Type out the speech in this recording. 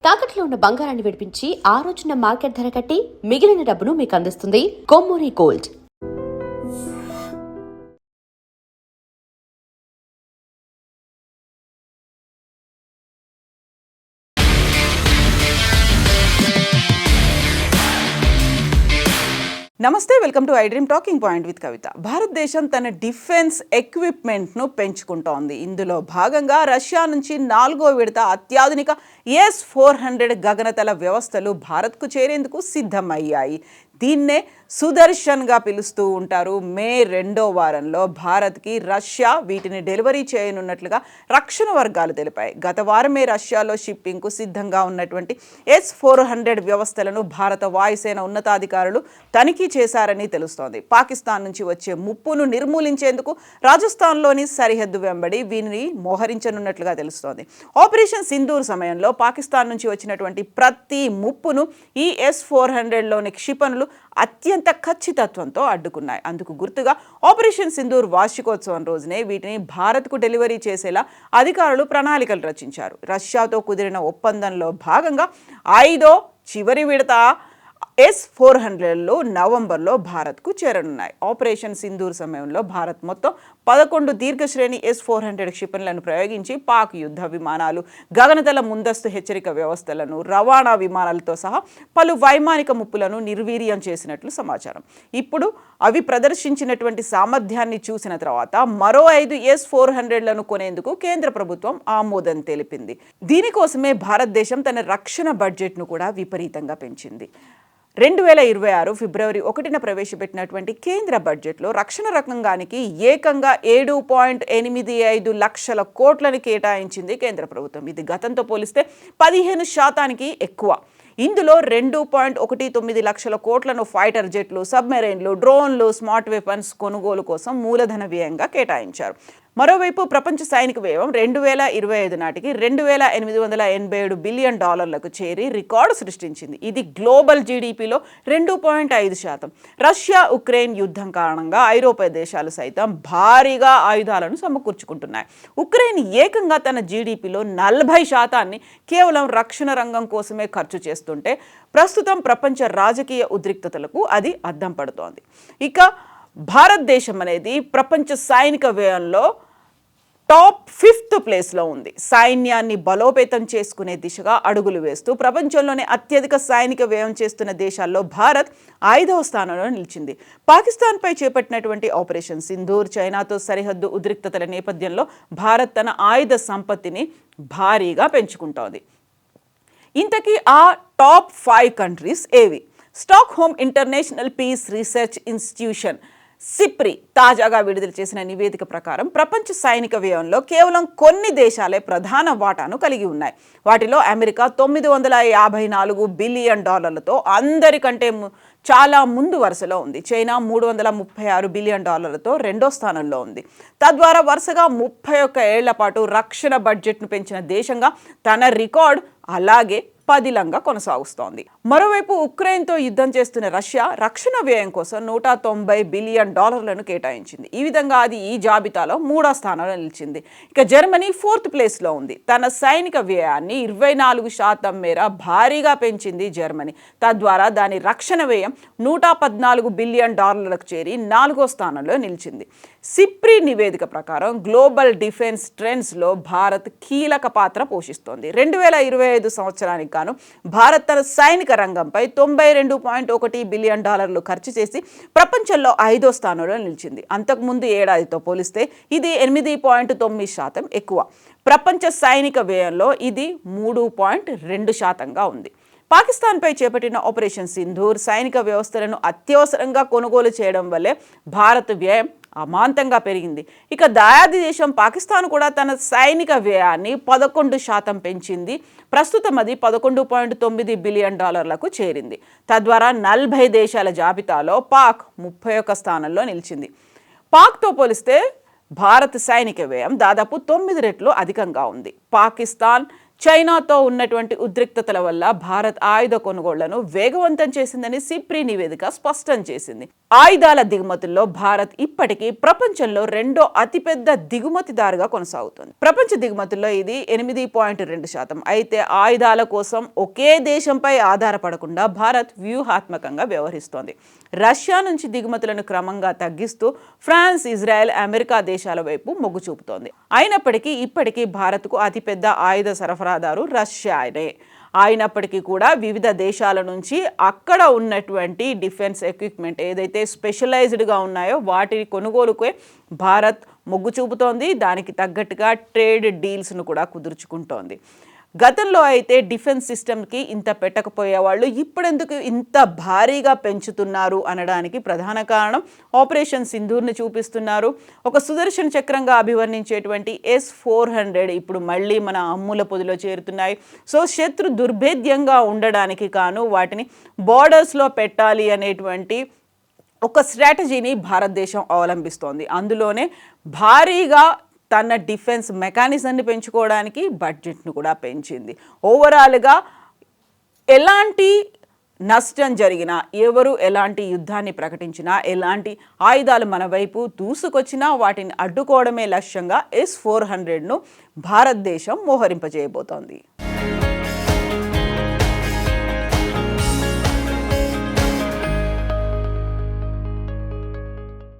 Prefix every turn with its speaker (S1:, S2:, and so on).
S1: తాకట్లో ఉన్న బంగారాన్ని విడిపించి ఆ రోజున మార్కెట్ ధర కట్టి మిగిలిన డబ్బును మీకు అందిస్తుంది కొమ్మూరి గోల్డ్.
S2: నమస్తే, welcome to I dream talking point with Kavitha. భారతదేశం తన డిఫెన్స్ ఎక్విప్మెంట్ను పెంచుకుంటోంది. ఇందులో భాగంగా రష్యా నుంచి 4వ విడత అత్యాధునిక S-400 గగనతల వ్యవస్థలు భారత్కు చేరేందుకు సిద్ధమయ్యాయి. దీన్నే సుదర్శన్గా పిలుస్తూ ఉంటారు. మే 2వ వారంలో భారత్కి రష్యా వీటిని డెలివరీ చేయనున్నట్లుగా రక్షణ వర్గాలు తెలిపాయి. గత వారమే రష్యాలో షిప్పింగ్కు సిద్ధంగా ఉన్నటువంటి S-400 వ్యవస్థలను భారత వాయుసేన ఉన్నతాధికారులు తనిఖీ చేశారని తెలుస్తోంది. పాకిస్తాన్ నుంచి వచ్చే ముప్పును నిర్మూలించేందుకు రాజస్థాన్లోని సరిహద్దు వెంబడి వీరిని మోహరించనున్నట్లుగా తెలుస్తోంది. ఆపరేషన్ సింధూర్ సమయంలో పాకిస్తాన్ నుంచి వచ్చినటువంటి ప్రతి ముప్పును ఈ S-400లోని క్షిపణులు అత్యంత ఖచ్చితత్వంతో అడ్డుకున్నాయి. అందుకు గుర్తుగా ఆపరేషన్ సింధూర్ వార్షికోత్సవం రోజునే వీటిని భారత్కు డెలివరీ చేసేలా అధికారులు ప్రణాళికలు రచించారు. రష్యాతో కుదిరిన ఒప్పందంలో భాగంగా 5వ చివరి విడత S-400లు నవంబర్లో భారత్కు చేరనున్నాయి. ఆపరేషన్ సింధూర్ సమయంలో భారత్ మొత్తం 11 దీర్ఘశ్రేణి S-400 క్షిపణులను ప్రయోగించి పాక్ యుద్ధ విమానాలు, గగనతల ముందస్తు హెచ్చరిక వ్యవస్థలను, రవాణా విమానాలతో సహా పలు వైమానిక ముప్పులను నిర్వీర్యం చేసినట్లు సమాచారం. ఇప్పుడు అవి ప్రదర్శించినటువంటి సామర్థ్యాన్ని చూసిన తర్వాత మరో 5 S-400లను కొనేందుకు కేంద్ర ప్రభుత్వం ఆమోదం తెలిపింది. దీనికోసమే భారతదేశం తన రక్షణ బడ్జెట్ను కూడా విపరీతంగా పెంచింది. 2026 ఫిబ్రవరి 1న ప్రవేశపెట్టినటువంటి కేంద్ర బడ్జెట్లో రక్షణ రంగానికి ఏకంగా 7.85 లక్షల కోట్లను కేటాయించింది కేంద్ర ప్రభుత్వం. ఇది గతంతో పోలిస్తే 15% ఎక్కువ. ఇందులో 2.19 లక్షల కోట్లను ఫైటర్ జెట్లు, సబ్మెరైన్లు, డ్రోన్లు, స్మార్ట్ వెపన్స్ కొనుగోలు కోసం మూలధన వ్యయంగా కేటాయించారు. మరోవైపు ప్రపంచ సైనిక వ్యయం 2025 నాటికి $2,887 బిలియన్ చేరి రికార్డు సృష్టించింది. ఇది గ్లోబల్ జీడిపిలో 2.5%. రష్యా ఉక్రెయిన్ యుద్ధం కారణంగా ఐరోపా దేశాలు సైతం భారీగా ఆయుధాలను సమకూర్చుకుంటున్నాయి. ఉక్రెయిన్ ఏకంగా తన జీడిపిలో 40% కేవలం రక్షణ రంగం కోసమే ఖర్చు చేస్తుంటే ప్రస్తుతం ప్రపంచ రాజకీయ ఉద్రిక్తతలకు అది అద్దం పడుతోంది. ఇక భారతదేశం అనేది ప్రపంచ సైనిక వ్యయంలో టాప్ 5th ప్లేస్లో ఉంది. సైన్యాన్ని బలోపేతం చేసుకునే దిశగా అడుగులు వేస్తూ ప్రపంచంలోనే అత్యధిక సైనిక వ్యయం చేస్తున్న దేశాల్లో భారత్ 5వ స్థానంలో నిలిచింది. పాకిస్తాన్పై చేపట్టినటువంటి ఆపరేషన్ సింధూర్, చైనాతో సరిహద్దు ఉద్రిక్తతల నేపథ్యంలో భారత్ తన ఆయుధ సంపత్తిని భారీగా పెంచుకుంటోంది. ఇంతకీ ఆ టాప్ 5 కంట్రీస్ ఏవి? Stockholm International Peace Research Institution SIPRI తాజాగా విడుదల చేసిన నివేదిక ప్రకారం ప్రపంచ సైనిక వ్యయంలో కేవలం కొన్ని దేశాలే ప్రధాన వాటాను కలిగి ఉన్నాయి. వాటిలో అమెరికా $954 బిలియన్ అందరికంటే చాలా ముందు వరుసలో ఉంది. చైనా $336 బిలియన్ రెండో స్థానంలో ఉంది. తద్వారా వరుసగా 31 ఏళ్ల పాటు రక్షణ బడ్జెట్ను పెంచిన దేశంగా తన రికార్డ్ అలాగే పదిలంగా కొనసాగుస్తోంది. మరోవైపు ఉక్రెయిన్తో యుద్ధం చేస్తున్న రష్యా రక్షణ వ్యయం కోసం $190 బిలియన్ కేటాయించింది. ఈ విధంగా అది ఈ జాబితాలో 3వ స్థానంలో నిలిచింది. ఇక జర్మనీ 4th ప్లేస్లో ఉంది. తన సైనిక వ్యయాన్ని 24% మేర భారీగా పెంచింది జర్మనీ. తద్వారా దాని రక్షణ వ్యయం $114 బిలియన్ చేరి 4వ స్థానంలో నిలిచింది. సిప్రి నివేదిక ప్రకారం గ్లోబల్ డిఫెన్స్ ట్రెండ్స్లో భారత్ కీలక పాత్ర పోషిస్తోంది. 2025 సంవత్సరానికి గాను భారత్ తన సైనిక రంగంపై $92.1 బిలియన్ ఖర్చు చేసి ప్రపంచంలో 5వ స్థానంలో నిలిచింది. అంతకుముందు ఏడాదితో పోలిస్తే ఇది 8.9% ఎక్కువ. ప్రపంచ సైనిక వ్యయంలో ఇది 3.2%గా ఉంది. పాకిస్తాన్పై చేపట్టిన ఆపరేషన్ సింధూర్ సైనిక వ్యవస్థలను అత్యవసరంగా కొనుగోలు చేయడం వల్లే భారత్ వ్యయం అమాంతంగా పెరిగింది. ఇక దాయాది దేశం పాకిస్తాన్ కూడా తన సైనిక వ్యయాన్ని 11% పెంచింది. ప్రస్తుతం అది $11.9 బిలియన్ చేరింది. తద్వారా 40 దేశాల జాబితాలో పాక్ 31వ స్థానంలో నిలిచింది. పాక్తో పోలిస్తే భారత్ సైనిక వ్యయం దాదాపు 9 రెట్లు అధికంగా ఉంది. పాకిస్తాన్, చైనాతో ఉన్నటువంటి ఉద్రిక్తతల వల్ల భారత్ ఆయుధ కొనుగోళ్లను వేగవంతం చేసిందని సిప్రి నివేదిక స్పష్టం చేసింది. ఆయుధాల దిగుమతుల్లో భారత్ ఇప్పటికీ ప్రపంచంలో రెండో అతిపెద్ద దిగుమతిదారుగా కొనసాగుతుంది. ప్రపంచ దిగుమతుల్లో ఇది 8.2%. అయితే ఆయుధాల కోసం ఒకే దేశంపై ఆధారపడకుండా భారత్ వ్యూహాత్మకంగా వ్యవహరిస్తోంది. రష్యా నుంచి దిగుమతులను క్రమంగా తగ్గిస్తూ ఫ్రాన్స్, ఇజ్రాయెల్, అమెరికా దేశాల వైపు మొగ్గు చూపుతోంది. అయినప్పటికీ ఇప్పటికీ భారత్కు అతిపెద్ద ఆయుధ సరఫరాదారు రష్యానే. అయినప్పటికీ కూడా వివిధ దేశాల నుంచి అక్కడ ఉన్నటువంటి డిఫెన్స్ ఎక్విప్మెంట్ ఏదైతే స్పెషలైజ్డ్గా ఉన్నాయో వాటి కొనుగోలుకే భారత్ మొగ్గు చూపుతోంది. దానికి తగ్గట్టుగా ట్రేడ్ డీల్స్ను కూడా కుదుర్చుకుంటోంది. గతంలో అయితే డిఫెన్స్ సిస్టమ్కి ఇంత పెట్టకపోయేవాళ్ళు, ఇప్పుడెందుకు ఇంత భారీగా పెంచుతున్నారు అనడానికి ప్రధాన కారణం ఆపరేషన్ సింధూర్ని చూపిస్తున్నారు. ఒక సుదర్శన చక్రంగా అభివర్ణించేటువంటి S-400 ఇప్పుడు మళ్ళీ మన అమ్ముల పొదిలో చేరుతున్నాయి. సో శత్రు దుర్భేద్యంగా ఉండడానికి కాను వాటిని బార్డర్స్లో పెట్టాలి అనేటువంటి ఒక స్ట్రాటజీని భారతదేశం అవలంబిస్తోంది. అందులోనే భారీగా తన డిఫెన్స్ మెకానిజంని పెంచుకోవడానికి బడ్జెట్ను కూడా పెంచింది. ఓవరాల్గా ఎలాంటి నష్టం జరిగినా, ఎవరు ఎలాంటి యుద్ధాన్ని ప్రకటించినా, ఎలాంటి ఆయుధాలు మన వైపు దూసుకొచ్చినా వాటిని అడ్డుకోవడమే లక్ష్యంగా S-400ను భారతదేశం మోహరింపజేయబోతోంది.